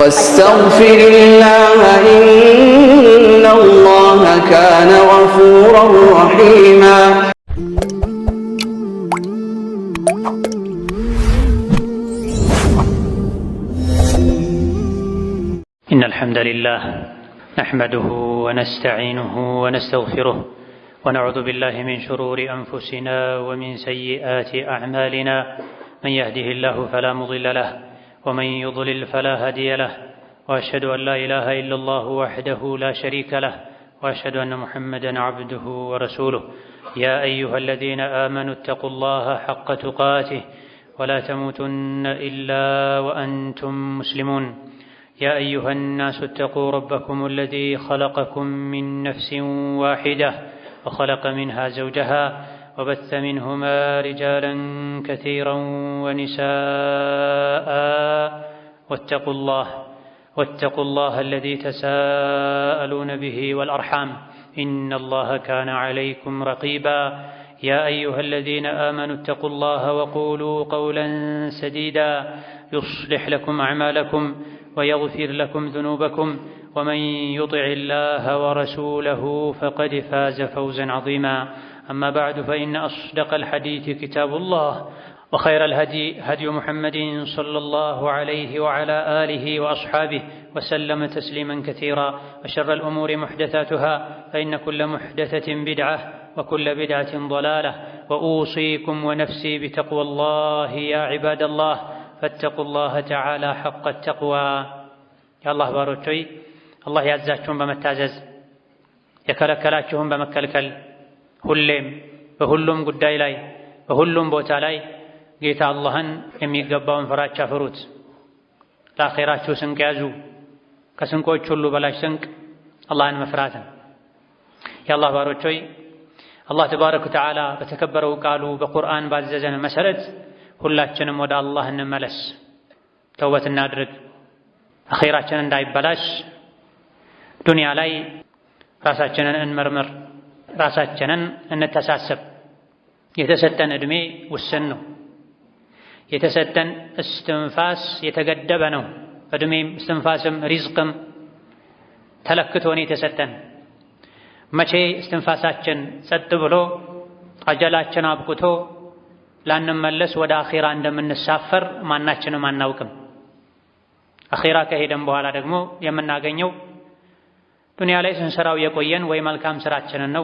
واستغفر الله إن الله كان غفورا رحيما. إن الحمد لله نحمده ونستعينه ونستغفره ونعوذ بالله من شرور أنفسنا ومن سيئات أعمالنا. من يهده الله فلا مضل له ومن يضلل فلا هادي له، وأشهد أن لا إله إلا الله وحده لا شريك له، وأشهد أن محمدا عبده ورسوله. يا أيها الذين آمنوا اتقوا الله حق تقاته ولا تموتن إلا وأنتم مسلمون. يا أيها الناس اتقوا ربكم الذي خلقكم من نفس واحدة وخلق منها زوجها وبث منهما رجالا كثيرا ونساء. واتقوا الله الذي تساءلون به والأرحام إن الله كان عليكم رقيبا. يا أيها الذين آمنوا اتقوا الله وقولوا قولا سديدا يصلح لكم أعمالكم ويغفر لكم ذنوبكم، ومن يطع الله ورسوله فقد فاز فوزا عظيما. أما بعد، فإن أصدق الحديث كتاب الله، وخير الهدي هدي محمد صلى الله عليه وعلى آله وأصحابه وسلم تسليما كثيرا. وشر الأمور محدثاتها، فإن كل محدثة بدعة وكل بدعة ضلالة. وأوصيكم ونفسي بتقوى الله يا عباد الله، فاتقوا الله تعالى حق التقوى. يا الله باروچوي الله ያዛችሁን በመታዘዝ የከለከላችሁን በመከልከል ሁሌም በሁሉም ጉዳይ ላይ በሁሉም ቦታ ላይ ጌታ አላህን የሚገባውን ፍራቻ ፍሩት። ለአኺራችሁ ስንቅ ያዙ። ከስንቆች ሁሉ በላሽ ስንቅ አላህን መፍራት ነው። የአላህ ባሮች ሆይ አላህ ተባረከ ወተዓላ በተከበረው ቃሉ በቁርአን ባዘዘን መሰረት ሁላችንም ወደ አላህ እንመለስ፣ ተውበት እናድርግ። አኺራችን እንዳይበላሽ ዱንያ ላይ ራሳችንን እንመርምር፣ ራሳችንን እንተሳሰብ። የተሰጠን ዕድሜ ውስን ነው። የተሰጠን እስትንፋስ የተገደበ ነው። ዕድሜም እስትንፋስም ሪዝቅም ተለክቶን የተሰጠን። መቼ እስትንፋሳችን ጸጥ ብሎ አጀላችን አብቅቶ ላንመለስ ወደ አኺራ እንደምንሳፈር ማናችንም አናውቅም። አኺራ ከሄደን በኋላ ደግሞ የምናገኘው ዱንያ ላይ ስንሰራው የቆየን ወይ መልካም ስራችንን ነው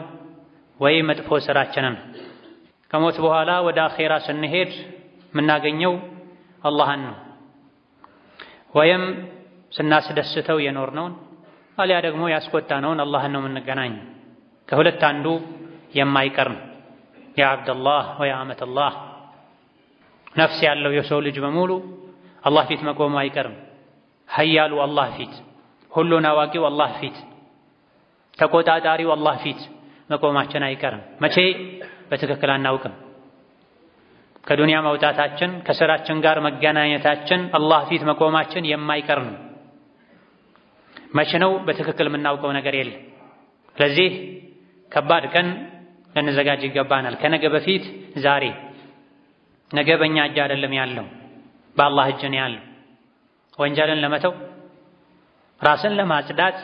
ወይ መጥፎ ስራችንን። ከሞት በኋላ ወደ አኺራ ስንሄድ የምናገኘው አላህን ነው። ወይም ስናስደስተው የኖርነውን አሊያ ደግሞ ያስቆጣነውን አላህን ነው የምንገናኝ። ከሁለት አንዱ የማይቀር ነው። ያ አብደላህ ወያ አመተላህ፣ ነፍስ ያለው የሰው ልጅ በሙሉ አላህ ፊት መቆሙ አይቀርም። ሀያሉ አላህ ፊት፣ ሁሉን አዋቂው አላህ ፊት፣ ተቆጣጣሪው አላህ ፊት መቆማችን አይቀርም። መቼ በትክክል አናውቅም። ከዱንያ መውጣታችን ከስራችን ጋር መገናኘታችን አላህ ፊት መቆማችን የማይቀር ነው። መቼ ነው በትክክል የምናውቀው ነገር የለም። ስለዚህ ከባድ ቀን ልንዘጋጅ ይገባናል። ከነገ በፊት ዛሬ። ነገ በእኛ እጅ አይደለም ያለው፣ በአላህ እጅ ነው ያለው። ወንጀልን ለመተው፣ ራስን ለማጽዳት፣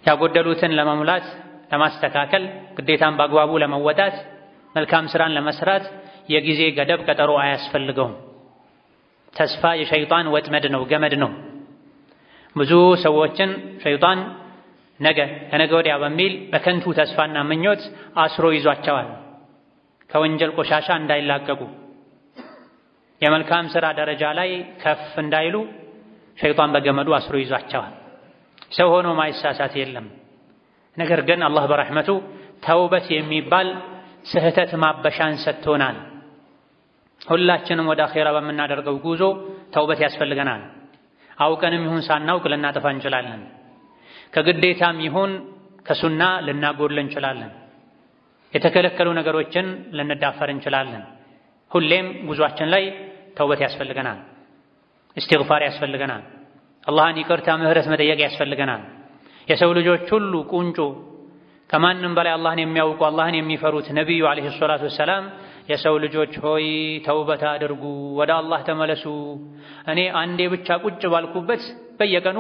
ያጎደሉትን ለመሙላት፣ ለማስተካከል፣ ግዴታን በአግባቡ ለመወጣት፣ መልካም ስራን ለመስራት የጊዜ ገደብ ቀጠሮ አያስፈልገውም። ተስፋ የሸይጣን ወጥመድ ነው፣ ገመድ ነው። ብዙ ሰዎችን ሸይጣን ነገ ከነገ ወዲያ በሚል በከንቱ ተስፋና ምኞት አስሮ ይዟቸዋል። ከወንጀል ቆሻሻ እንዳይላቀቁ፣ የመልካም ስራ ደረጃ ላይ ከፍ እንዳይሉ ሸይጣን በገመዱ አስሮ ይዟቸዋል። ሰው ሆኖ ማይሳሳት የለም። ነገር ግን አላህ በረሕመቱ ተውበት የሚባል ስህተት ማበሻን ሰጥቶናል። ሁላችንም ወደ አኺራ በምናደርገው ጉዞ ተውበት ያስፈልገናል። አውቀንም ይሁን ሳናውቅ ልናጠፋ እንችላለን። ከግዴታም ይሁን ከሱና ልናጎድል እንችላለን። የተከለከሉ ነገሮችን ልንዳፈር እንችላለን። ሁሌም ጉዟችን ላይ ተውበት ያስፈልገናል። እስትግፋር ያስፈልገናል። አላህን ይቅርታ ምህረት መጠየቅ ያስፈልገናል። የሰው ልጆች ሁሉ ቁንጮ ከማንም በላይ አላህን የሚያውቁ አላህን የሚፈሩት ነቢዩ ዓለይሂ ሰላቱ ወሰላም የሰው ልጆች ሆይ ተውበት አድርጉ፣ ወደ አላህ ተመለሱ፣ እኔ አንዴ ብቻ ቁጭ ባልኩበት በየቀኑ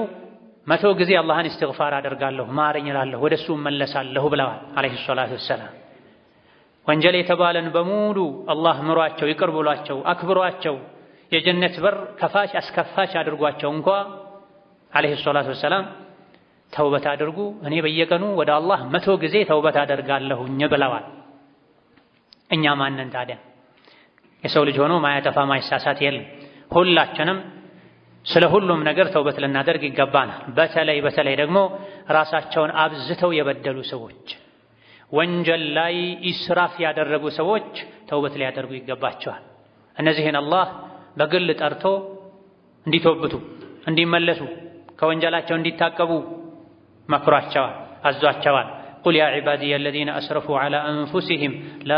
100 ጊዜ አላህን እስትግፋር አደርጋለሁ ማረኝ እላለሁ ወደሱ እመለሳለሁ ብለዋል አለይሂ ሰላቱ ወሰላም። ወንጀል የተባለን በሙሉ አላህ ምሯቸው ይቅር ብሏቸው አክብሯቸው የጀነት በር ከፋች አስከፋች አድርጓቸው እንኳ አለይሂ ሰላቱ ወሰላም ተውበት አድርጉ እኔ በየቀኑ ወደ አላህ 100 ጊዜ ተውበት አደርጋለሁኝ ብለዋል። እኛ ማንን ታዲያ? የሰው ልጅ ሆኖ ማያጠፋ ማይሳሳት የለም። ሁላችንም ስለ ሁሉም ነገር ተውበት ልናደርግ ይገባናል። በተለይ ደግሞ ራሳቸውን አብዝተው የበደሉ ሰዎች፣ ወንጀል ላይ ኢስራፍ ያደረጉ ሰዎች ተውበት ሊያደርጉ ይገባቸዋል። እነዚህን አላህ በግል ጠርቶ እንዲተውብቱ እንዲመለሱ ከወንጀላቸው እንዲታቀቡ መክሯቸዋል፣ አዟቸዋል። ቁል ያ ዒባዲየ አለዚነ አስረፉ ዐላ አንፉሲሂም ላ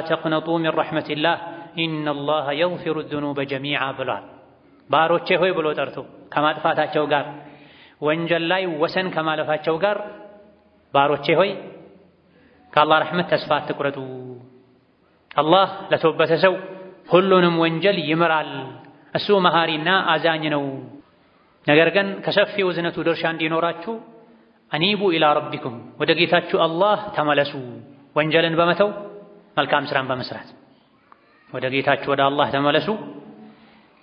ተቅነጡ ሚን ረሕመቲላህ ኢነላሃ የግፊሩ ዙኑበ ጀሚዓ ብሏል። ባሮቼ ሆይ ብሎ ጠርቶ ከማጥፋታቸው ጋር ወንጀል ላይ ወሰን ከማለፋቸው ጋር ባሮቼ ሆይ ከአላህ ረሕመት ተስፋ አትቁረጡ። አላህ ለተወበተ ሰው ሁሉንም ወንጀል ይምራል። እሱ መሃሪና አዛኝ ነው። ነገር ግን ከሰፊው እዝነቱ ድርሻ እንዲኖራችሁ አኒቡ ኢላ ረቢኩም ወደ ጌታችሁ አላህ ተመለሱ። ወንጀልን በመተው መልካም ስራን በመስራት ወደ ጌታችሁ ወደ አላህ ተመለሱ።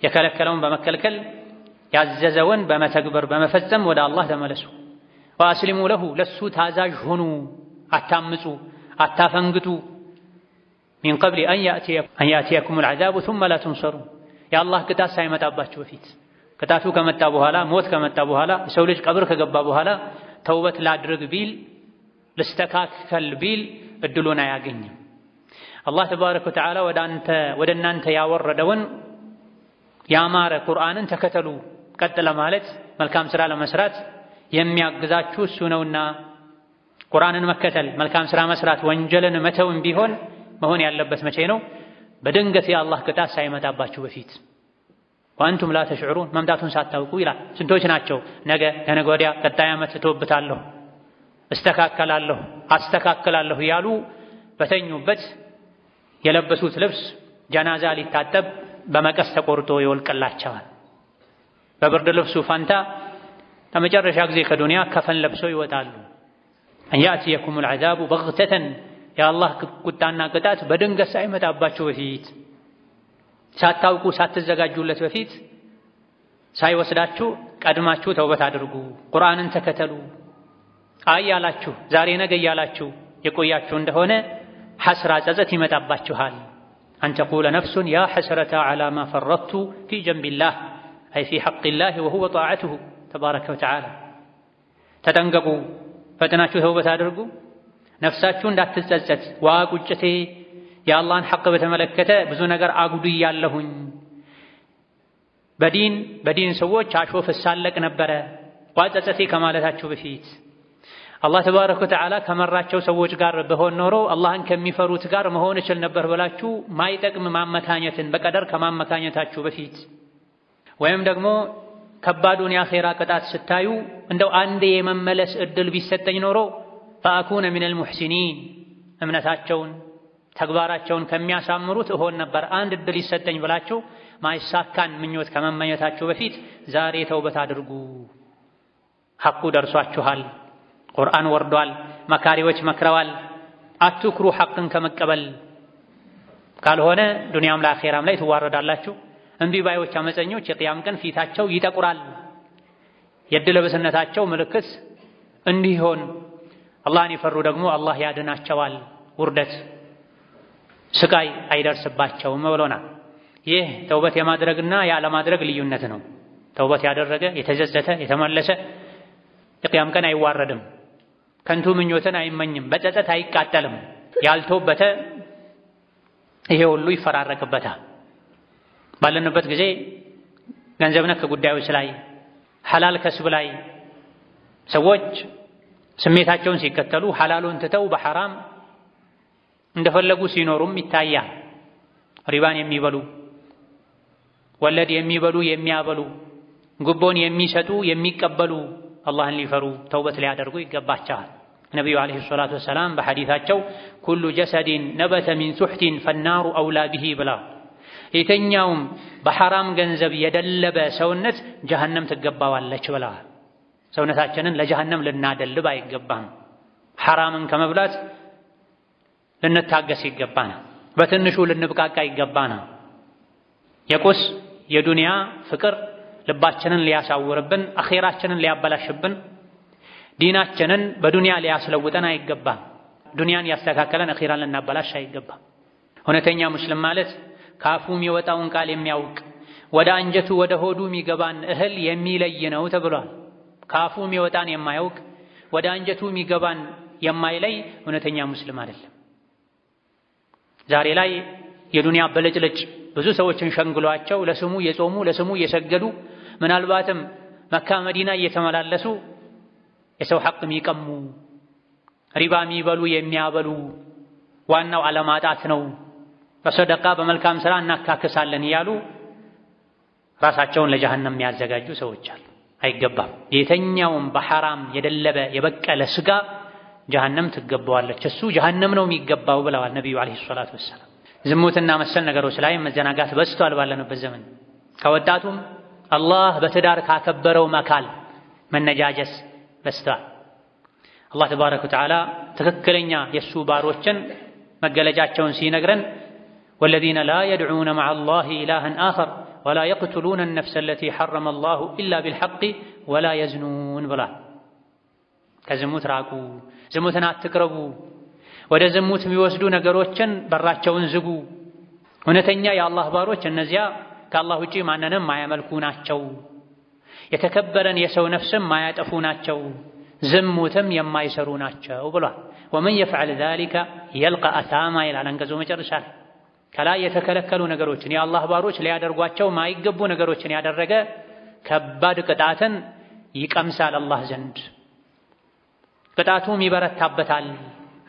የከለከለውን በመከልከል ያዘዘውን በመተግበር በመፈጸም ወደ አላህ ተመለሱ። ወአስሊሙ ለሁ ለሱ ታዛዥ ሁኑ። አታምፁ፣ አታፈንግጡ። ሚን ቀብሊ አን ያእቲየኩሙል ዐዛቡ ሱመ ላ ቱንሰሩን የአላህ ቅጣት ሳይመጣባችሁ በፊት ቅጣቱ ከመጣ በኋላ ሞት ከመጣ በኋላ የሰው ልጅ ቀብር ከገባ በኋላ ተውበት ላድርግ ቢል ልስተካከል ቢል እድሉን አያገኝም። አላህ ተባረከ ወተዓላ ወደ እናንተ ያወረደውን ያማረ ቁርአንን ተከተሉ ቀጥ ለማለት መልካም ስራ ለመስራት የሚያግዛችሁ እሱ ነውና ቁርአንን መከተል መልካም ስራ መስራት ወንጀልን መተውም ቢሆን መሆን ያለበት መቼ ነው? በድንገት የአላህ ቅጣት ሳይመጣባችሁ በፊት ወአንቱም ላ ተሽዑሩን መምጣቱን ሳታውቁ ይላል። ስንቶች ናቸው ነገ ከነገ ወዲያ ቀጣይ ዓመት እተውብታለሁ እስተካከላለሁ አስተካክላለሁ ያሉ በተኙበት የለበሱት ልብስ ጀናዛ ሊታጠብ በመቀስ ተቆርጦ ይወልቅላቸዋል። በብርድ ልብሱ ፋንታ ለመጨረሻ ጊዜ ከዱንያ ከፈን ለብሰው ይወጣሉ። አን ያእቲየኩሙል ዐዛቡ በግተተን የአላህ ቁጣና ቅጣት በድንገት ሳይመጣባችሁ በፊት ሳታውቁ ሳትዘጋጁለት በፊት ሳይወስዳችሁ ቀድማችሁ ተውበት አድርጉ፣ ቁርአንን ተከተሉ። ያላችሁ ዛሬ ነገ እያላችሁ የቆያችሁ እንደሆነ ሐስራ ጸጸት ይመጣባችኋል። አን ተቁለ ነፍሱን ያ ሐስረተ ዐላ ማ ፈረጥቱ ፊ ጀንቢላህ አይ ፊ ሐቂላህ ወሁወ ጣዓቱሁ ተባረከ ወተዓላ። ተጠንቀቁ፣ ፈጥናችሁ ተውበት አድርጉ። ነፍሳችሁ እንዳትጸጸት ዋ ቁጭቴ የአላህን ሐቅ በተመለከተ ብዙ ነገር አጉድያለሁኝ፣ በዲን ሰዎች አሾፍ እሳለቅ ነበረ ዋ ጸጸቴ ከማለታችሁ በፊት አላህ ተባረከ ወተዓላ ከመራቸው ሰዎች ጋር በሆን ኖሮ አላህን ከሚፈሩት ጋር መሆን እችል ነበር ብላችሁ ማይጠቅም ማመካኘትን በቀደር ከማመካኘታችሁ በፊት ወይም ደግሞ ከባዱን የአኼራ ቅጣት ስታዩ እንደው አንዴ የመመለስ እድል ቢሰጠኝ ኖሮ ፈአኩነ ሚነል ሙሕሲኒን እምነታቸውን ተግባራቸውን ከሚያሳምሩት እሆን ነበር አንድ እድል ይሰጠኝ ብላችሁ ማይሳካን ምኞት ከመመኘታችሁ በፊት ዛሬ ተውበት አድርጉ። ሐቁ ደርሷችኋል። ቁርአን ወርዷል። መካሪዎች መክረዋል። አትኩሩ ሐቅን ከመቀበል ካልሆነ ዱንያም ላይ አኼራም ላይ ትዋረዳላችሁ። እምቢ ባዮች አመፀኞች የቅያም ቀን ፊታቸው ይጠቁራል። የዕድለ ቢስነታቸው ምልክት እንዲሆን አላህን የፈሩ ደግሞ አላህ ያድናቸዋል። ውርደት ስቃይ አይደርስባቸውም ብሎናል። ይህ ተውበት የማድረግና ያለማድረግ ልዩነት ነው። ተውበት ያደረገ የተዘዘተ የተመለሰ የቅያም ቀን አይዋረድም። ከንቱ ምኞትን አይመኝም። በጸጸት አይቃጠልም። ያልተውበተ ይሄ ሁሉ ይፈራረቅበታል። ባለንበት ጊዜ ገንዘብ ነክ ጉዳዮች ላይ ሐላል ከስብ ላይ ሰዎች ስሜታቸውን ሲከተሉ ሐላሉን ትተው በሐራም እንደፈለጉ ሲኖሩም ይታያል። ሪባን የሚበሉ ወለድ የሚበሉ የሚያበሉ ጉቦን የሚሰጡ የሚቀበሉ አላህን ሊፈሩ ተውበት ሊያደርጉ ይገባቸዋል። ነቢዩ ዓለይሂ ሰላቱ ወሰላም በሐዲታቸው ኩሉ ጀሰዲን ነበተ ሚን ሱሕቲን ፈናሩ አውላ ቢሂ ብላ የተኛውም በሐራም ገንዘብ የደለበ ሰውነት ጀሃነም ትገባዋለች ብለዋል። ሰውነታችንን ለጀሃነም ልናደልብ አይገባም። ሐራምን ከመብላት ልንታገስ ይገባናል። በትንሹ ልንብቃቃ ይገባናል። የቁስ የዱንያ ፍቅር ልባችንን ሊያሳውርብን፣ አኼራችንን ሊያበላሽብን፣ ዲናችንን በዱንያ ሊያስለውጠን አይገባም። ዱንያን ያስተካከለን አኼራን ልናበላሽ አይገባም። እውነተኛ ሙስሊም ማለት ካፉ የሚወጣውን ቃል የሚያውቅ ወደ አንጀቱ ወደ ሆዱ የሚገባን እህል የሚለይ ነው ተብሏል። ካፉ የሚወጣን የማያውቅ ወደ አንጀቱ የሚገባን የማይለይ እውነተኛ ሙስሊም አይደለም። ዛሬ ላይ የዱንያ በለጭለጭ ብዙ ሰዎችን ሸንግሏቸው ለስሙ የጾሙ ለስሙ የሰገዱ ምናልባትም መካ መዲና እየተመላለሱ የሰው ሐቅ የሚቀሙ ሪባ የሚበሉ የሚያበሉ ዋናው አለማጣት ነው፣ በሰደቃ በመልካም ሥራ እናካክሳለን እያሉ ራሳቸውን ለጀሃነም የሚያዘጋጁ ሰዎች አሉ። አይገባም። የተኛውም በሐራም የደለበ የበቀለ ስጋ ጀሃነም ትገባዋለች፣ እሱ ጀሃነም ነው የሚገባው ብለዋል ነቢዩ ዓለይሂ ሰላቱ ወሰላም። ዝሙትና መሰል ነገሮች ላይ መዘናጋት በዝቷል ባለንበት ዘመን። ከወጣቱም አላህ በትዳር ካከበረው መካል መነጃጀስ በዝቷል። አላህ ተባረከ ወተዓላ ትክክለኛ የእሱ ባሮችን መገለጫቸውን ሲነግረን ወለዚነ ላ የድዑነ መዐ አላህ ኢላሀን አኸር ወላ የቅቱሉነ ነፍሰ አለቲ ሐረመ አላሁ ኢላ ቢልሐቅ ወላ የዝኑን ብሏል። ከዝሙት ራቁ፣ ዝሙትን አትቅረቡ፣ ወደ ዝሙት የሚወስዱ ነገሮችን በራቸውን ዝጉ። እውነተኛ የአላህ ባሮች እነዚያ ከአላህ ውጪ ማንንም ማያመልኩ ናቸው፣ የተከበረን የሰው ነፍስም ማያጠፉ ናቸው፣ ዝሙትም የማይሰሩ ናቸው ብሏል። ወመን የፍዐል ዛሊከ የልቀ አሳማ ይላል አንቀጹ መጨረሻ ላይ። ከላይ የተከለከሉ ነገሮችን የአላህ ባሮች ሊያደርጓቸው ማይገቡ ነገሮችን ያደረገ ከባድ ቅጣትን ይቀምሳል አላህ ዘንድ፣ ቅጣቱም ይበረታበታል።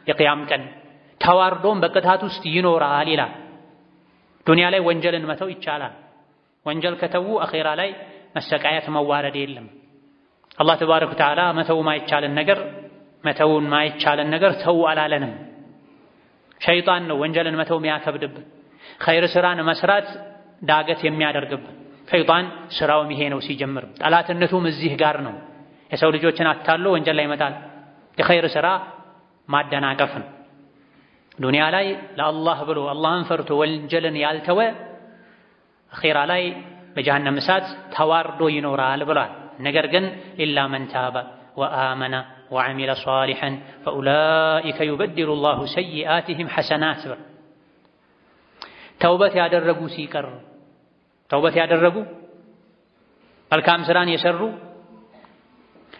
የቅያም ቀን ተዋርዶም በቅጣት ውስጥ ይኖራል ይላል። ዱንያ ላይ ወንጀልን መተው ይቻላል። ወንጀል ከተዉ አኼራ ላይ መሰቃየት መዋረድ የለም። አላህ ተባረከ ወተዓላ መተው ማይቻልን ነገር ተው አላለንም። ሸይጣን ነው ወንጀልን መተው የሚያከብድብን፣ ኸይር ስራን መስራት ዳገት የሚያደርግብን። ሸይጣን ስራውም ይሄ ነው ሲጀምር፣ ጠላትነቱም እዚህ ጋር ነው። የሰው ልጆችን አታሎ ወንጀል ላይ ይመጣል። የኸይር ስራ ማደናቀፍ ነው። ዱንያ ላይ ለአላህ ብሎ አላህን ፈርቶ ወንጀልን ያልተወ አኼራ ላይ በጀሃነም እሳት ተዋርዶ ይኖራል ብሏል። ነገር ግን ኢላ መን ታበ ወአመነ ወዐሚለ ሷሊሐን ፈኡላኢከ ዩበድሉ ላሁ ሰይአቲሂም ሐሰናት። ተውበት ያደረጉ ሲቀር ተውበት ያደረጉ መልካም ስራን የሰሩ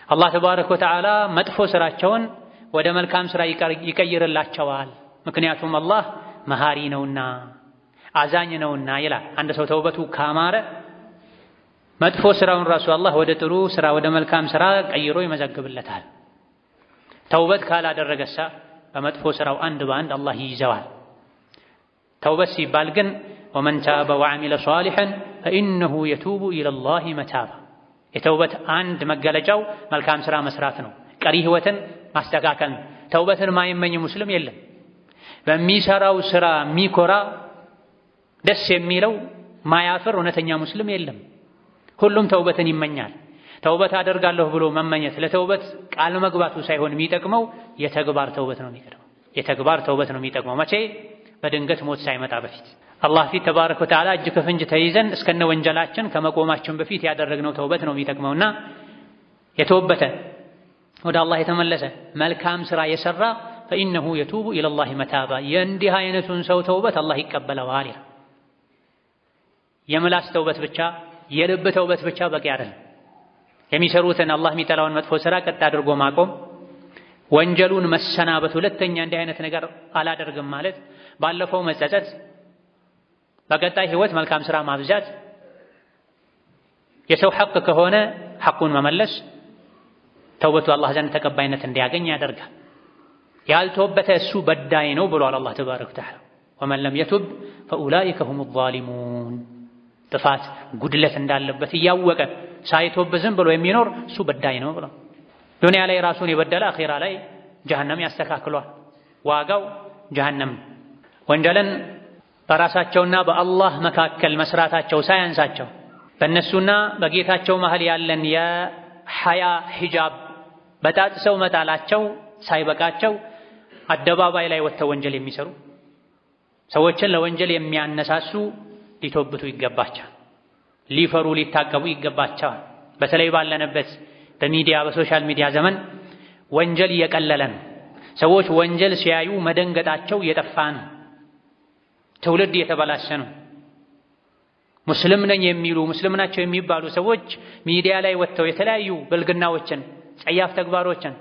አላህ ተባረከ ወተዓላ መጥፎ ስራቸውን ወደ መልካም ስራ ይቀይርላቸዋል። ምክንያቱም አላህ መሃሪ ነውና አዛኝ ነውና ይላል። አንድ ሰው ተውበቱ ካማረ መጥፎ ስራውን ራሱ አላህ ወደ ጥሩ ስራ ወደ መልካም ስራ ቀይሮ ይመዘግብለታል። ተውበት ካላደረገሳ በመጥፎ ስራው አንድ በአንድ አላህ ይይዘዋል። ተውበት ሲባል ግን ወመን ታበ ወዐሚለ ሷሊሐን ፈኢነሁ የቱቡ ኢለላሂ መታባ። የተውበት አንድ መገለጫው መልካም ስራ መስራት ነው። ቀሪ ህይወትን ማስተካከል ነው። ተውበትን ማይመኝ ሙስሊም የለም። በሚሰራው ስራ የሚኮራ ደስ የሚለው ማያፍር እውነተኛ ሙስሊም የለም። ሁሉም ተውበትን ይመኛል። ተውበት አደርጋለሁ ብሎ መመኘት ለተውበት ቃል መግባቱ ሳይሆን የሚጠቅመው የተግባር ተውበት ነው የሚቀድመው። የተግባር ተውበት ነው የሚጠቅመው። መቼ? በድንገት ሞት ሳይመጣ በፊት አላህ ፊት ተባረከ ወተዓላ እጅ ከፍንጅ ተይዘን እስከነ ወንጀላችን ከመቆማችን በፊት ያደረግነው ተውበት ነው የሚጠቅመውና የተወበተ ወደ አላህ የተመለሰ መልካም ስራ የሰራ ፈኢነሁ የቱቡ ኢለላሂ መታባ። የእንዲህ አይነቱን ሰው ተውበት አላህ ይቀበለዋል። የምላስ ተውበት ብቻ የልብ ተውበት ብቻ በቂ አይደለም። የሚሰሩትን አላህ የሚጠላውን መጥፎ ስራ ቀጥ አድርጎ ማቆም፣ ወንጀሉን መሰናበት፣ ሁለተኛ እንዲህ አይነት ነገር አላደርግም ማለት፣ ባለፈው መጸጸት፣ በቀጣይ ህይወት መልካም ስራ ማብዛት፣ የሰው ሐቅ ከሆነ ሐቁን መመለስ ተውበቱ አላህ ዘንድ ተቀባይነት እንዲያገኝ ያደርጋል። ያልተወበተ እሱ በዳይ ነው ብሏል አላህ ተባረከ ወተዓላ። ወመን ለም የቱብ ፈኡላኢከ ሁሙ ዛሊሙን። ጥፋት ጉድለት እንዳለበት እያወቀ ሳይተወብ ዝም ብሎ የሚኖር እሱ በዳይ ነው ብሏል። ዱንያ ላይ ራሱን የበደለ አኼራ ላይ ጀሃነም ያስተካክሏል። ዋጋው ጀሃነም። ወንጀልን በራሳቸውና በአላህ መካከል መስራታቸው ሳያንሳቸው በእነሱና በጌታቸው መሃል ያለን የሐያ ሂጃብ በጣጥሰው መጣላቸው ሳይበቃቸው አደባባይ ላይ ወጥተው ወንጀል የሚሰሩ ሰዎችን ለወንጀል የሚያነሳሱ ሊተውብቱ ይገባቸዋል። ሊፈሩ ሊታቀቡ ይገባቸዋል። በተለይ ባለንበት በሚዲያ በሶሻል ሚዲያ ዘመን ወንጀል እየቀለለ ነው። ሰዎች ወንጀል ሲያዩ መደንገጣቸው እየጠፋ ነው። ትውልድ እየተበላሸ ነው። ሙስሊም ነኝ የሚሉ ሙስሊም ናቸው የሚባሉ ሰዎች ሚዲያ ላይ ወጥተው የተለያዩ ብልግናዎችን ጸያፍ ተግባሮችን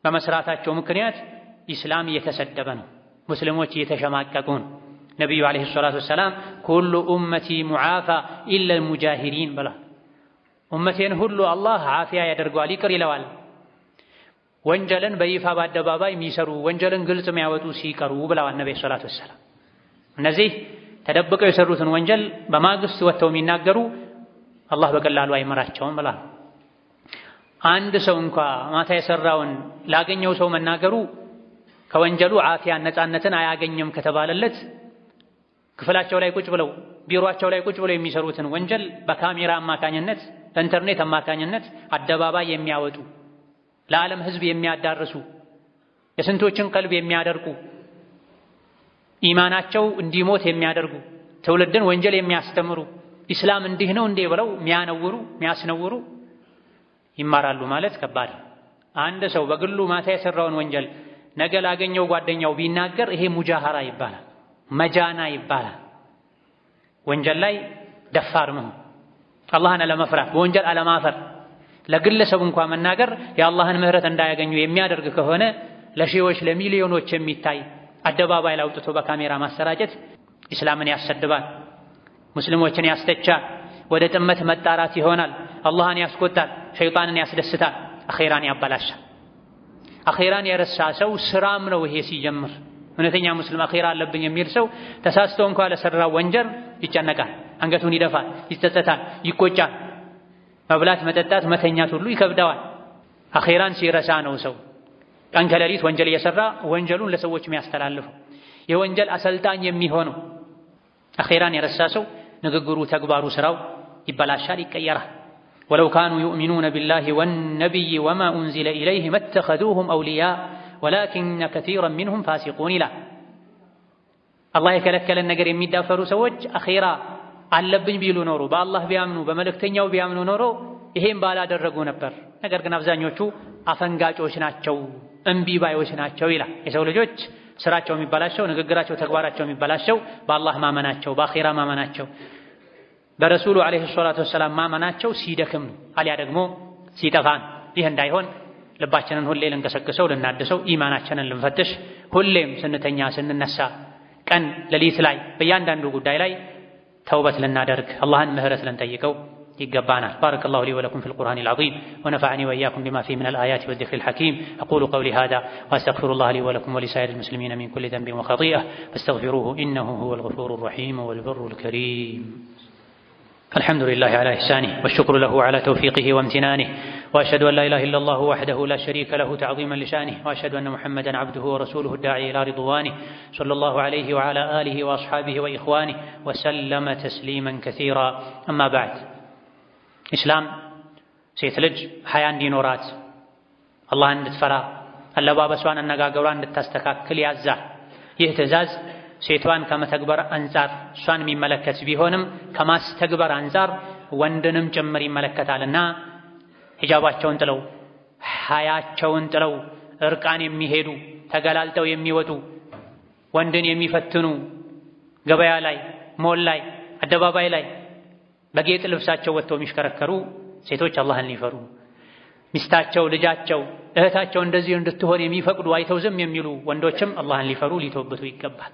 በመስራታቸው ምክንያት ኢስላም እየተሰደበ ነው። ሙስሊሞች እየተሸማቀቁ ነው። ነቢዩ ዓለይሂ ሰላቱ ወሰላም ኩሉ ኡመቲ ሙዓፋ ኢላ አልሙጃሂሪን ብላ ኡመቴን ሁሉ አላህ ዓፊያ ያደርገዋል ይቅር ይለዋል። ወንጀልን በይፋ በአደባባይ የሚሰሩ ወንጀልን ግልጽ የሚያወጡ ሲቀሩ ብለዋል ነቢዩ ሰላቱ ወሰላም። እነዚህ ተደብቀው የሰሩትን ወንጀል በማግስት ወጥተው የሚናገሩ አላህ በቀላሉ አይመራቸውም ብላ አንድ ሰው እንኳ ማታ የሰራውን ላገኘው ሰው መናገሩ ከወንጀሉ ዓፊያን ነፃነትን አያገኝም ከተባለለት ክፍላቸው ላይ ቁጭ ብለው ቢሮአቸው ላይ ቁጭ ብለው የሚሰሩትን ወንጀል በካሜራ አማካኝነት በኢንተርኔት አማካኝነት አደባባይ የሚያወጡ ለዓለም ሕዝብ የሚያዳርሱ የስንቶችን ቀልብ የሚያደርቁ ኢማናቸው እንዲሞት የሚያደርጉ ትውልድን ወንጀል የሚያስተምሩ ኢስላም እንዲህ ነው እንዴ ብለው የሚያስነውሩ ይማራሉ ማለት ከባድ። አንድ ሰው በግሉ ማታ የሰራውን ወንጀል ነገ ላገኘው ጓደኛው ቢናገር ይሄ ሙጃሃራ ይባላል፣ መጃና ይባላል። ወንጀል ላይ ደፋር መሆን፣ አላህን አለመፍራት፣ በወንጀል አለማፈር፣ ለግለሰብ እንኳን መናገር የአላህን ምህረት እንዳያገኙ የሚያደርግ ከሆነ ለሺዎች ለሚሊዮኖች የሚታይ አደባባይ ላይ አውጥቶ በካሜራ ማሰራጨት ኢስላምን ያሰድባል፣ ሙስሊሞችን ያስተቻል፣ ወደ ጥመት መጣራት ይሆናል፣ አላህን ያስቆጣል፣ ሸይጣንን ያስደስታል፣ አኼራን ያበላሻል። አኼራን የረሳ ሰው ስራም ነው ይሄ ሲጀምር። እውነተኛ ሙስሊም አኼራ አለብኝ የሚል ሰው ተሳስቶ እንኳን ለሰራው ወንጀል ይጨነቃል፣ አንገቱን ይደፋል፣ ይጸጸታል፣ ይቆጫል። መብላት፣ መጠጣት፣ መተኛት ሁሉ ይከብደዋል። አኼራን ሲረሳ ነው ሰው ቀን ከሌሊት ወንጀል እየሰራ ወንጀሉን ለሰዎች የሚያስተላልፉ የወንጀል አሰልጣኝ የሚሆነው። አኼራን የረሳ ሰው ንግግሩ፣ ተግባሩ፣ ስራው ይበላሻል፣ ይቀየራል። ወለው ካኑ ዩእሚኑነ ቢላሂ ወነቢይ ወማ ኡንዚለ ኢለይሂ መተኸዙሁም አውሊያ ወላኪነ ከሲረን ሚንሁም ፋሲቁን ይላል። አላህ የከለከለን ነገር የሚዳፈሩ ሰዎች አኼራ አለብኝ ቢሉ ኖሮ በአላህ ቢያምኑ በመልእክተኛው ቢያምኑ ኖሮ ይሄን ባላደረጉ ነበር። ነገር ግን አብዛኞቹ አፈንጋጮች ናቸው፣ እምቢ ባዮች ናቸው ይላል። የሰው ልጆች ስራቸው የሚበላሸው፣ ንግግራቸው፣ ተግባራቸው የሚበላሸው በአላህ ማመናቸው፣ በአኼራ ማመናቸው፣ በረሱሉ ዓለይሂ ሰላቱ ወሰላም ማመናቸው ሲደክም ነው፣ አሊያ ደግሞ ሲጠፋን። ይህ እንዳይሆን ልባችንን ሁሌ ልንቀሰቅሰው፣ ልናድሰው፣ ኢማናችንን ልንፈትሽ፣ ሁሌም ስንተኛ ስንነሳ፣ ቀን ሌሊት ላይ በእያንዳንዱ ጉዳይ ላይ ተውበት ልናደርግ፣ አላህን ምህረት ልንጠይቀው ይገባናል። ባረከላሁ ሊ ወለኩም ፊል ቁርአኒል ዐዚም ወነፈዐኒ ወኢያኩም ቢማ ፊሂ ሚነል አያቲ ወዚክሪል ሐኪም አቁሉ ቀውሊ ሃዛ ወአስተግፊሩላህ ሊ ወለኩም ወሊሳኢሪል ሙስሊሚነ ሚን ኩሊ ዘንቢን ወኸጢአ ፈስተግፊሩሁ ኢነሁ ሁወል ገፉሩር ረሒም ወል በሩል ከሪም። الحمد لله على إحسانه والشكر له على توفيقه وامتنانه وأشهد أن لا إله إلا الله وحده لا شريك له تعظيما لشانه وأشهد أن محمدا عبده ورسوله الداعي إلى رضوانه صلى الله عليه وعلى آله وأصحابه وإخوانه وسلم تسليما كثيرا. أما بعد، إسلام سيتلج حياة دينورات الله أن تفرى اللبابسوان النقاقوران تستكاكل يعزع يهتزاز ሴቷን ከመተግበር አንፃር እሷን የሚመለከት ቢሆንም ከማስተግበር አንፃር ወንድንም ጭምር ይመለከታልና ሂጃባቸውን ጥለው ሐያቸውን ጥለው እርቃን የሚሄዱ ተገላልጠው የሚወጡ ወንድን የሚፈትኑ ገበያ ላይ፣ ሞል ላይ፣ አደባባይ ላይ በጌጥ ልብሳቸው ወጥተው የሚሽከረከሩ ሴቶች አላህን ሊፈሩ፣ ሚስታቸው፣ ልጃቸው፣ እህታቸው እንደዚህ እንድትሆን የሚፈቅዱ አይተው ዝም የሚሉ ወንዶችም አላህን ሊፈሩ ሊተውበቱ ይገባል።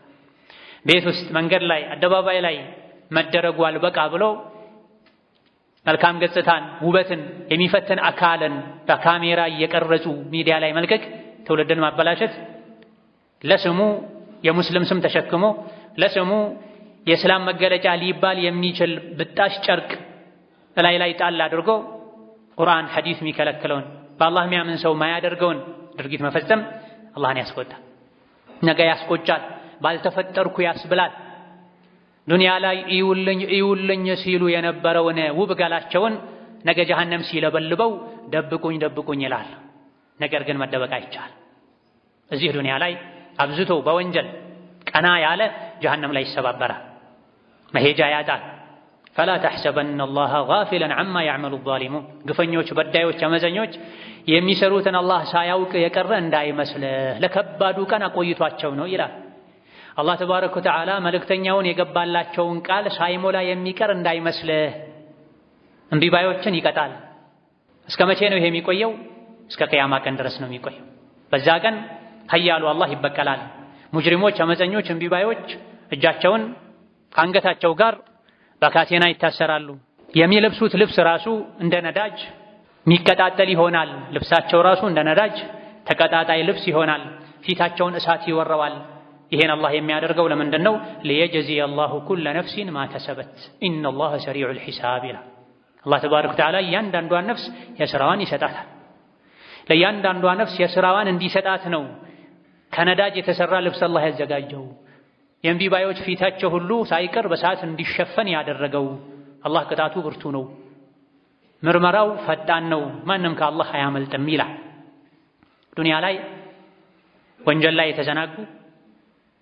ቤት ውስጥ፣ መንገድ ላይ፣ አደባባይ ላይ መደረጉ አልበቃ ብሎ መልካም ገጽታን፣ ውበትን የሚፈትን አካልን በካሜራ እየቀረጹ ሚዲያ ላይ መልቀቅ ትውልድን ማበላሸት፣ ለስሙ የሙስሊም ስም ተሸክሞ ለስሙ የእስላም መገለጫ ሊባል የሚችል ብጣሽ ጨርቅ ላይ ጣል አድርጎ ቁርአን ሐዲስ የሚከለክለውን በአላህ የሚያምን ሰው ማያደርገውን ድርጊት መፈጸም አላህን ያስቆጣል፣ ነገ ያስቆጫል። ባልተፈጠርኩ ያስብላል። ዱንያ ላይ እዩልኝ ሲሉ የነበረውን ውብ ገላቸውን ነገ ጀሃነም ሲለበልበው ደብቁኝ ደብቁኝ ይላል። ነገር ግን መደበቅ አይቻል። እዚህ ዱንያ ላይ አብዝቶ በወንጀል ቀና ያለ ጀሃነም ላይ ይሰባበራል፣ መሄጃ ያጣል። ፈላ ተሕሰበነ አላህ ጋፊለን ዐማ ያዕመሉ ዛሊሙን ግፈኞች፣ በዳዮች፣ አመፀኞች የሚሰሩትን አላህ ሳያውቅ የቀረ እንዳይመስልህ ለከባዱ ቀን አቆይቷቸው ነው ይላል። አላህ ተባረከ ወተዓላ መልእክተኛውን የገባላቸውን ቃል ሳይሞላ የሚቀር እንዳይመስልህ። እምቢባዮችን ይቀጣል። እስከ መቼ ነው ይሄ የሚቆየው? እስከ ቅያማ ቀን ድረስ ነው የሚቆየው። በዛ ቀን ኃያሉ አላህ ይበቀላል። ሙጅሪሞች፣ አመፀኞች፣ እምቢባዮች እጃቸውን ከአንገታቸው ጋር በካቴና ይታሰራሉ። የሚለብሱት ልብስ ራሱ እንደ ነዳጅ የሚቀጣጠል ይሆናል። ልብሳቸው ራሱ እንደ ነዳጅ ተቀጣጣይ ልብስ ይሆናል። ፊታቸውን እሳት ይወረዋል። ይሄን አላህ የሚያደርገው ለምንድን ነው? ሊየጅዚየ አላሁ ኩለ ነፍሲን ማ ከሰበት ኢነላህ ሰሪዑል ሒሳብ ይላል። አላህ ተባረከ ወተዓላ እያንዳንዷን ነፍስ የሥራዋን ይሰጣታል። ለእያንዳንዷ ነፍስ የሥራዋን እንዲሰጣት ነው ከነዳጅ የተሠራ ልብስ አላህ ያዘጋጀው። የእምቢባዮች ፊታቸው ሁሉ ሳይቀር በሰዓት እንዲሸፈን ያደረገው አላህ ቅጣቱ ብርቱ ነው፣ ምርመራው ፈጣን ነው፣ ማንም ከአላህ አያመልጥም ይላል። ዱንያ ላይ ወንጀል ላይ የተዘናጉ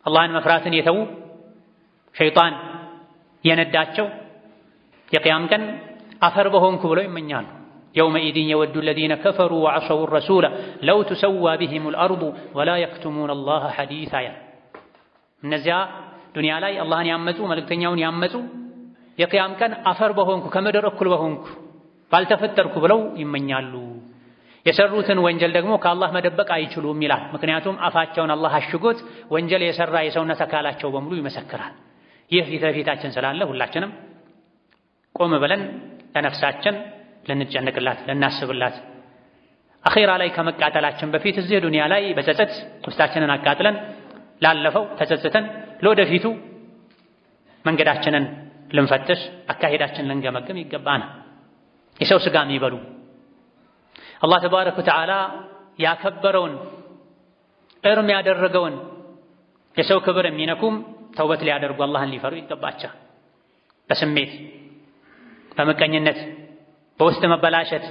አላህን መፍራትን የተዉ ሸይጣን የነዳቸው የቅያም ቀን አፈር በሆንኩ ብለው ይመኛሉ። የውመኢዝን የወዱ አለዚነ ከፈሩ ወዐሰው ረሱለ ለው ቱሰዋ ቢሂሙል አርዱ ወላ የክቱሙነ አላህ ሐዲሳ። እነዚያ ዱንያ ላይ አላህን ያመፁ መልእክተኛውን ያመፁ የቅያም ቀን አፈር በሆንኩ ከምድር እኩል በሆንኩ ባልተፈጠርኩ ብለው ይመኛሉ። የሰሩትን ወንጀል ደግሞ ከአላህ መደበቅ አይችሉም ይላል። ምክንያቱም አፋቸውን አላህ አሽጎት ወንጀል የሰራ የሰውነት አካላቸው በሙሉ ይመሰክራል። ይህ ፊት ለፊታችን ስላለ ሁላችንም ቆም ብለን ለነፍሳችን ልንጨነቅላት፣ ልናስብላት አኺራ ላይ ከመቃጠላችን በፊት እዚህ ዱንያ ላይ በጸጸት ውስጣችንን አቃጥለን ላለፈው ተጸጽተን ለወደፊቱ መንገዳችንን ልንፈትሽ፣ አካሄዳችንን ልንገመግም ይገባናል። የሰው ስጋ የሚበሉ አላህ ተባረከ ወተዓላ ያከበረውን እርም ያደረገውን የሰው ክብር የሚነኩም ተውበት ሊያደርጉ አላህን ሊፈሩ ይገባቸዋል። በስሜት በምቀኝነት በውስጥ መበላሸት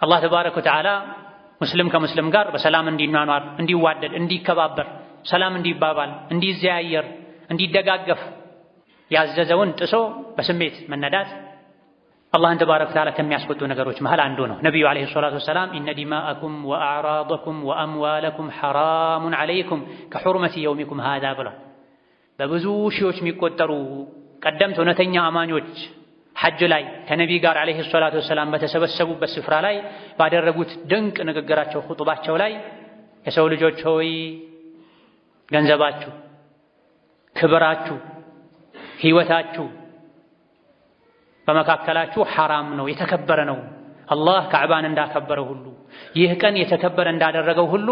አላህ ተባረከ ወተዓላ ሙስሊም ከሙስሊም ጋር በሰላም እንዲኗኗር፣ እንዲዋደድ፣ እንዲከባበር፣ ሰላም እንዲባባል፣ እንዲዘያየር፣ እንዲደጋገፍ ያዘዘውን ጥሶ በስሜት መነዳት አላህን ተባረከ ወተዓላ ከሚያስቆጡ ነገሮች መሃል አንዱ ነው። ነቢዩ ዓለይሂ ሰላቱ ወሰላም ኢነ ዲማአኩም ወአዕራደኩም ወአምዋለኩም ሐራሙን ዓለይኩም ከሑርመቲ የውሚኩም ሃዛ ብሏል። በብዙ ሺዎች የሚቆጠሩ ቀደምት እውነተኛ አማኞች ሐጅ ላይ ከነቢ ጋር ዓለይሂ ሰላቱ ወሰላም በተሰበሰቡበት ስፍራ ላይ ባደረጉት ድንቅ ንግግራቸው ኹጥባቸው ላይ የሰው ልጆች ሆይ ገንዘባችሁ፣ ክብራችሁ፣ ሕይወታችሁ በመካከላችሁ ሐራም ነው፣ የተከበረ ነው። አላህ ካዕባን እንዳከበረው ሁሉ ይህ ቀን የተከበረ እንዳደረገው ሁሉ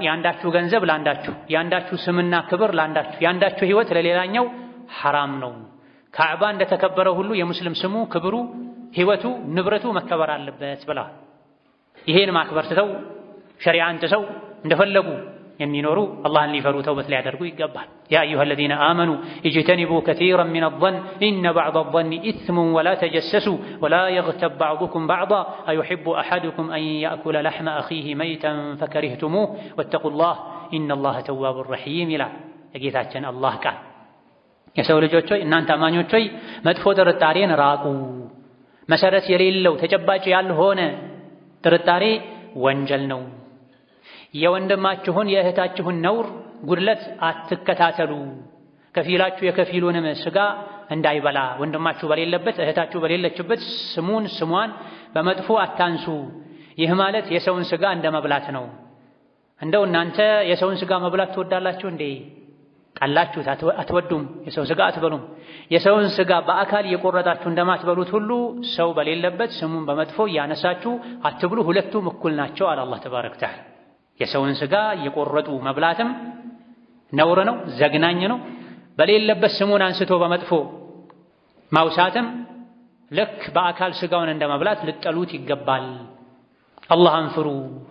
የአንዳችሁ ገንዘብ ለአንዳችሁ፣ የአንዳችሁ ስምና ክብር ለአንዳችሁ፣ የአንዳችሁ ሕይወት ለሌላኛው ሐራም ነው። ካዕባ እንደተከበረው ሁሉ የሙስሊም ስሙ፣ ክብሩ፣ ሕይወቱ፣ ንብረቱ መከበር አለበት ብለዋል። ይሄን ማክበር ትተው ሸሪዓን ጥሰው እንደፈለጉ የሚኖሩ አላህን ሊፈሩ ተውበት ሊያደርጉ ይገባል። ያ አዩሃ አለዚነ አመኑ ኢጅተኒቡ ከሲረን ሚነ ዞን ኢነ በዕደ ዞኒ ኢስሙን ወላ ተጀሰሱ ወላ የግተብ በዕዱኩም በዕዳ አዩሒቡ አሐዱኩም አን ያእኩለ ለሕመ አኺህ መይተን ፈከሪህቱሙህ ወተቁላህ ኢነላህ ተዋቡን ረሒም ይላል የጌታችን አላህ ቃል። የሰው ልጆች ሆይ እናንተ አማኞች ሆይ መጥፎ ጥርጣሬን ራቁ። መሰረት የሌለው ተጨባጭ ያልሆነ ጥርጣሬ ወንጀል ነው። የወንድማችሁን የእህታችሁን ነውር ጉድለት አትከታተሉ። ከፊላችሁ የከፊሉንም ስጋ እንዳይበላ፣ ወንድማችሁ በሌለበት እህታችሁ በሌለችበት ስሟን በመጥፎ አታንሱ። ይህ ማለት የሰውን ስጋ እንደ መብላት ነው። እንደው እናንተ የሰውን ስጋ መብላት ትወዳላችሁ እንዴ? ጠላችሁት፣ አትወዱም፣ የሰው ስጋ አትበሉም። የሰውን ስጋ በአካል እየቆረጣችሁ እንደማትበሉት ሁሉ ሰው በሌለበት ስሙን በመጥፎ እያነሳችሁ አትብሉ። ሁለቱም እኩል ናቸው አለ አላህ ተባረከ ወተዓላ። የሰውን ስጋ እየቆረጡ መብላትም ነውር ነው፣ ዘግናኝ ነው። በሌለበት ስሙን አንስቶ በመጥፎ ማውሳትም ልክ በአካል ስጋውን እንደመብላት ልጠሉት ይገባል። አላህን ፍሩ፣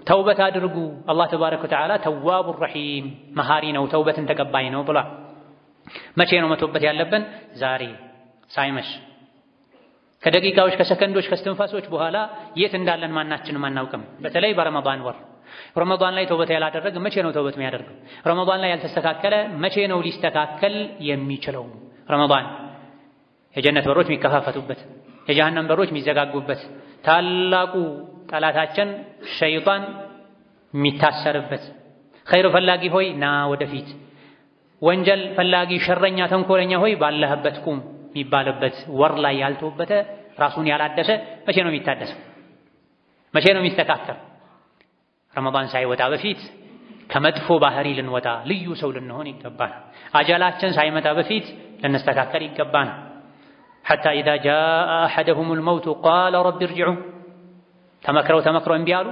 ተውበት አድርጉ። አላህ ተባረከ ወተዓላ ተዋቡ ረሒም መሃሪ ነው፣ ተውበትን ተቀባይ ነው ብሏል። መቼ ነው መተውበት ያለብን? ዛሬ ሳይመሽ ከደቂቃዎች ከሰከንዶች ከስትንፋሶች በኋላ የት እንዳለን ማናችንም አናውቅም። በተለይ በረመዳን ወር ረመዳን ላይ ተውበት ያላደረገ መቼ ነው ተውበት የሚያደርገው? ረመዳን ላይ ያልተስተካከለ መቼ ነው ሊስተካከል የሚችለው? ረመዳን የጀነት በሮች የሚከፋፈቱበት፣ የጀሃነም በሮች የሚዘጋጉበት፣ ታላቁ ጠላታችን ሸይጣን የሚታሰርበት፣ ኸይር ፈላጊ ሆይ ና ወደፊት፣ ወንጀል ፈላጊ ሸረኛ ተንኮለኛ ሆይ ባለህበት ቁም የሚባልበት ወር ላይ ያልተወበተ ራሱን ያላደሰ መቼ ነው የሚታደሰው? መቼ ነው የሚስተካከል? ረመዳን ሳይወጣ በፊት ከመጥፎ ባህሪ ልንወጣ ልዩ ሰው ልንሆን ይገባናል። አጀላችን ሳይመጣ በፊት ልንስተካከል ይገባናል። ሐታ ኢዛ ጃአ አሐደሁሙል መውቱ ቃለ ረቢ እርጅዑን ተመክረው እምቢ አሉ።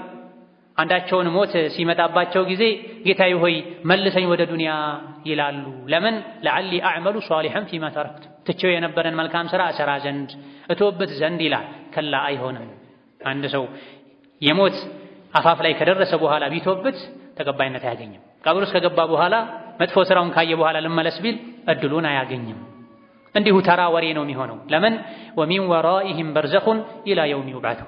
አንዳቸውን ሞት ሲመጣባቸው ጊዜ ጌታዬ ሆይ መልሰኝ ወደ ዱንያ ይላሉ። ለምን? ለዐሊ አዕመሉ ሷሊሐን ፊማ ተረክቱ ትቼው የነበረን መልካም ሥራ እሰራ ዘንድ እተውበት ዘንድ ይላል። ከላ አይሆንም። አንድ ሰው የሞት አፋፍ ላይ ከደረሰ በኋላ ቢተውበት ተቀባይነት አያገኝም። ቀብር ውስጥ ከገባ በኋላ መጥፎ ሥራውን ካየ በኋላ ልመለስ ቢል እድሉን አያገኝም። እንዲሁ ተራ ወሬ ነው የሚሆነው። ለምን? ወሚን ወራኢሂም በርዘኹን ኢላ የውሚ ዩብዓቱ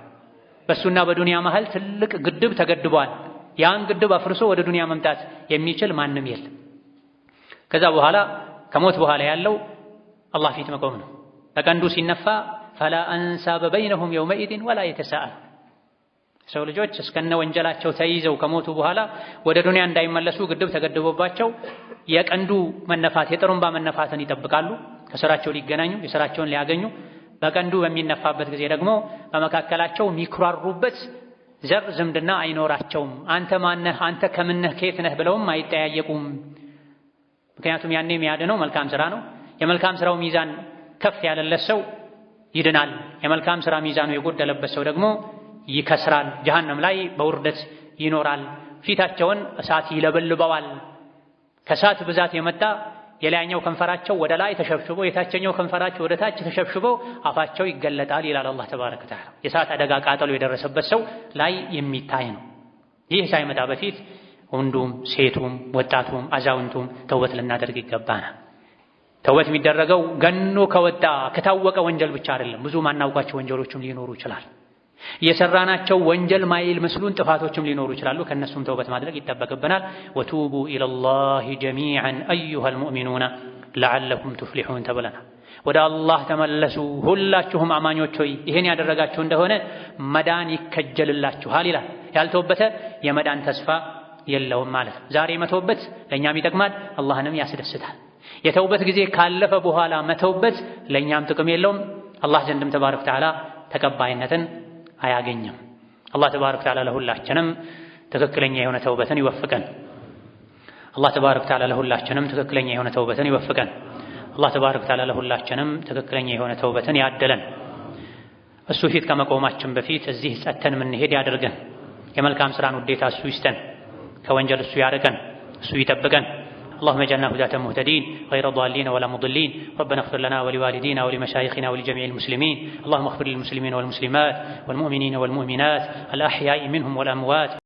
በሱና በዱንያ መሃል ትልቅ ግድብ ተገድቧል። ያን ግድብ አፍርሶ ወደ ዱንያ መምጣት የሚችል ማንም የለም። ከዛ በኋላ ከሞት በኋላ ያለው አላህ ፊት መቆም ነው። በቀንዱ ሲነፋ ፈላ አንሳበ በይነሁም የውመኢዝን ወላ የተሳአል ሰው ልጆች እስከነ ወንጀላቸው ተይዘው ከሞቱ በኋላ ወደ ዱንያ እንዳይመለሱ ግድብ ተገድቦባቸው የቀንዱ መነፋት የጥሩምባ መነፋትን ይጠብቃሉ። ከስራቸው ሊገናኙ የስራቸውን ሊያገኙ በቀንዱ በሚነፋበት ጊዜ ደግሞ በመካከላቸው የሚኩራሩበት ዘር ዝምድና አይኖራቸውም። አንተ ማነህ፣ አንተ ከምነህ ከየት ነህ ብለውም አይጠያየቁም። ምክንያቱም ያኔ የሚያድነው መልካም ሥራ ነው። የመልካም ሥራው ሚዛን ከፍ ያለለት ሰው ይድናል። የመልካም ሥራ ሚዛኑ የጎደለበት ሰው ደግሞ ይከስራል። ጀሃነም ላይ በውርደት ይኖራል። ፊታቸውን እሳት ይለበልበዋል። ከእሳት ብዛት የመጣ የላይኛው ከንፈራቸው ወደ ላይ ተሸብሽቦ የታችኛው ከንፈራቸው ወደ ታች ተሸብሽቦ አፋቸው ይገለጣል ይላል አላህ ተባረከ ወተዓላ። የእሳት አደጋ ቃጠሎ የደረሰበት ሰው ላይ የሚታይ ነው። ይህ ሳይመጣ በፊት ወንዱም ሴቱም ወጣቱም አዛውንቱም ተውበት ልናደርግ ይገባናል። ተውበት የሚደረገው ገኖ ከወጣ ከታወቀ ወንጀል ብቻ አይደለም። ብዙ ማናውቃቸው ወንጀሎችም ሊኖሩ ይችላል። የሰራናቸው ወንጀል ማይል መስሉን ጥፋቶችም ሊኖሩ ይችላሉ። ከነሱም ተውበት ማድረግ ይጠበቅብናል። ወቱቡ ኢለላሂ ጀሚዐን አዩሀል ሙእሚኑና ለዐለኩም ቱፍሊሑን ተብለናል። ወደ አላህ ተመለሱ ሁላችሁም አማኞች ሆይ ይህን ያደረጋችሁ እንደሆነ መዳን ይከጀልላችኋል ይላል። ያልተውበተ የመዳን ተስፋ የለውም ማለት ነው። ዛሬ መተውበት ለእኛም ይጠቅማል፣ አላህንም ያስደስታል። የተውበት ጊዜ ካለፈ በኋላ መተውበት ለእኛም ጥቅም የለውም፣ አላህ ዘንድም ተባረከ ወተዓላ ተቀባይነትን አያገኝም። አላህ ተባረከ ወተዓላ ለሁላችንም ትክክለኛ የሆነ ተውበትን ይወፍቀን። አላህ ተባረከ ወተዓላ ለሁላችንም ትክክለኛ የሆነ ተውበትን ይወፍቀን። አላህ ተባረከ ወተዓላ ለሁላችንም ትክክለኛ የሆነ ተውበትን ያደለን። እሱ ፊት ከመቆማችን በፊት እዚህ ጸጥተን የምንሄድ ያድርገን። የመልካም ሥራን ውዴታ እሱ ይስጠን። ከወንጀል እሱ ያርቀን፣ እሱ ይጠብቀን። اللهم اجعلنا هداة مهتدين غير ضالين ولا مضلين. ربنا اغفر لنا ولوالدينا ولمشايخنا ولجميع المسلمين. اللهم اغفر للمسلمين والمسلمات والمؤمنين والمؤمنات الأحياء منهم والأموات.